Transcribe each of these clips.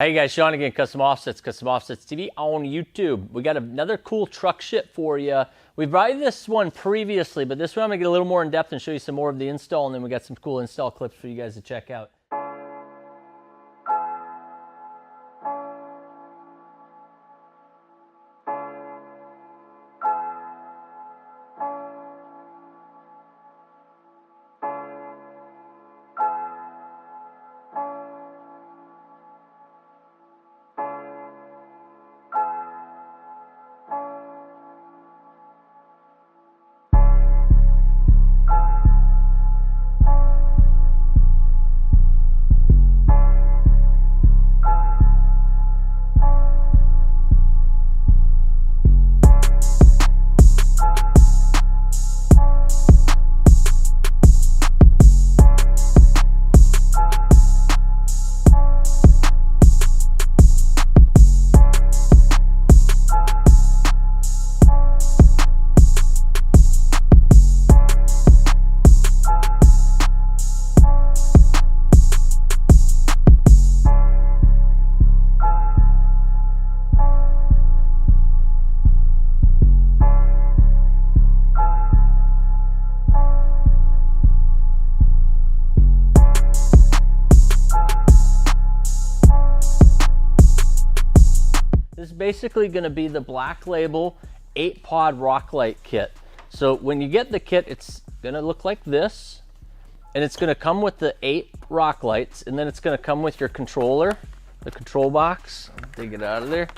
Hey guys, Sean again, Custom Offsets TV on YouTube. We got another cool truck shit for you. We've tried this one previously, but this one I'm gonna get a little more in depth and show you some more of the install, and then we got some cool install clips for you guys to check out. This is basically going to be the Black Label 8-pod Rocklight kit. So when you get the kit, it's going to look like this, and it's going to come with the 8 rock lights, and then it's going to come with your controller, the control box. Dig it out of there.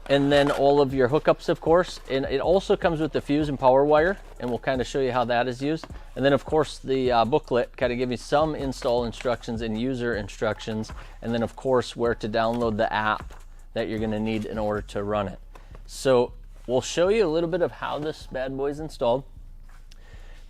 And then all of your hookups, of course, and it also comes with the fuse and power wire, and we'll kind of show you how that is used. And then of course the booklet kind of gives you some install instructions and user instructions, and then of course where to download the app that you're going to need in order to run it. So we'll show you a little bit of how this bad boy is installed.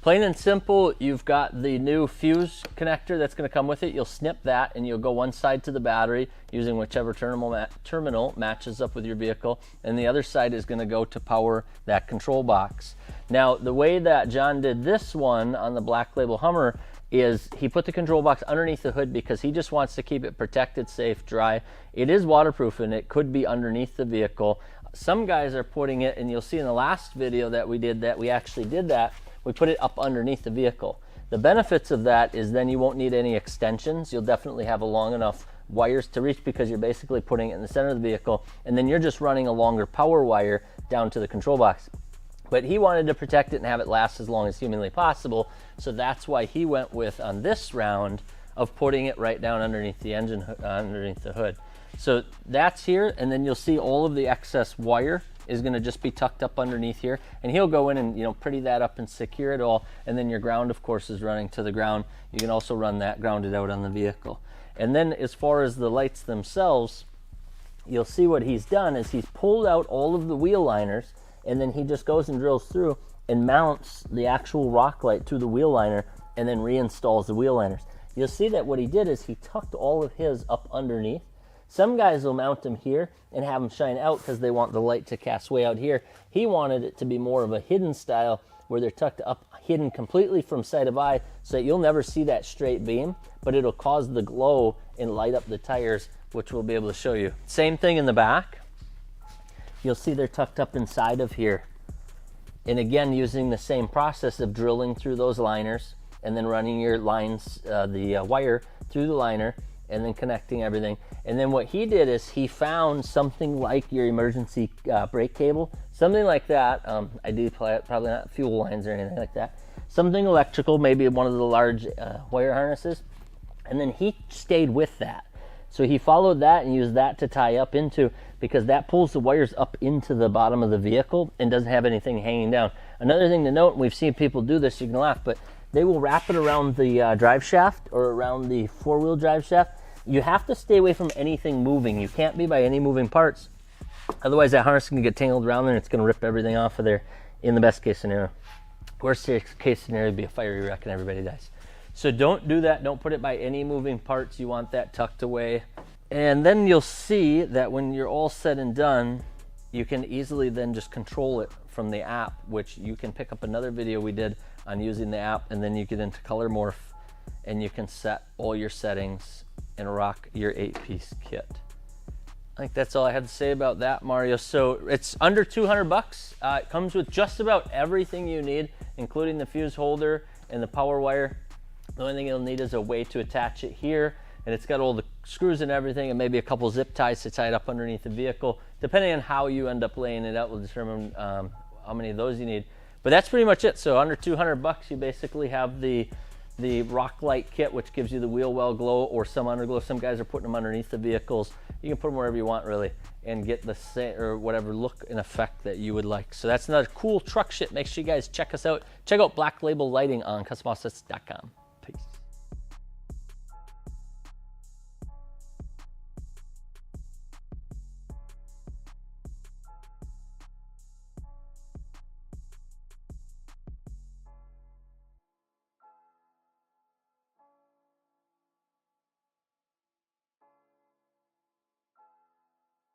Plain and simple, you've got the new fuse connector that's going to come with it. You'll snip that and you'll go one side to the battery using whichever terminal matches up with your vehicle, and the other side is going to go to power that control box. Now the way that John did this one on the Black Label Hummer is he put the control box underneath the hood because he just wants to keep it protected, safe, dry. It is waterproof and it could be underneath the vehicle. Some guys are putting it, and you'll see in the last video that we did that, we actually did that, we put it up underneath the vehicle. The benefits of that is then you won't need any extensions. You'll definitely have a long enough wires to reach because you're basically putting it in the center of the vehicle, and then you're just running a longer power wire down to the control box. But he wanted to protect it and have it last as long as humanly possible, so that's why he went with, on this round, of putting it right down underneath the engine, underneath the hood. So that's here, and then you'll see all of the excess wire is going to just be tucked up underneath here, and he'll go in and pretty that up and secure it all, and then your ground of course is running to the ground. You can also run that grounded out on the vehicle. And then as far as the lights themselves, you'll see what he's done is he's pulled out all of the wheel liners, and then he just goes and drills through and mounts the actual rock light to the wheel liner and then reinstalls the wheel liners. You'll see that what he did is he tucked all of his up underneath. Some guys will mount them here and have them shine out because they want the light to cast way out here. He wanted it to be more of a hidden style where they're tucked up, hidden completely from sight of eye, so that you'll never see that straight beam, but it'll cause the glow and light up the tires, which we'll be able to show you. Same thing in the back. You'll see they're tucked up inside of here. And again, using the same process of drilling through those liners and then running your lines, the wire through the liner, and then connecting everything. And then what he did is he found something like your emergency brake cable, something like that. Probably not fuel lines or anything like that. Something electrical, maybe one of the large wire harnesses. And then he stayed with that. So he followed that and used that to tie up into, because that pulls the wires up into the bottom of the vehicle and doesn't have anything hanging down. Another thing to note, and we've seen people do this, you can laugh, but they will wrap it around the drive shaft or around the four-wheel drive shaft. You have to stay away from anything moving. You can't be by any moving parts. Otherwise that harness can get tangled around there and it's going to rip everything off of there in the best case scenario. Worst case scenario would be a fiery wreck and everybody dies. So don't do that. Don't put it by any moving parts. You want that tucked away. And then you'll see that when you're all said and done, you can easily then just control it from the app, which you can pick up another video we did on using the app, and then you get into color morph and you can set all your settings and rock your 8-piece kit. I think that's all I had to say about that, Mario. So it's under 200 bucks. It comes with just about everything you need, including the fuse holder and the power wire. The only thing you'll need is a way to attach it here, and it's got all the screws and everything, and maybe a couple zip ties to tie it up underneath the vehicle. Depending on how you end up laying it out will determine how many of those you need. But that's pretty much it. So under 200 bucks, you basically have the Rocklight kit, which gives you the wheel well glow or some underglow. Some guys are putting them underneath the vehicles. You can put them wherever you want, really, and get the same or whatever look and effect that you would like. So that's another cool truck shit. Make sure you guys check us out. Check out Black Label Lighting on CustomOffsets.com.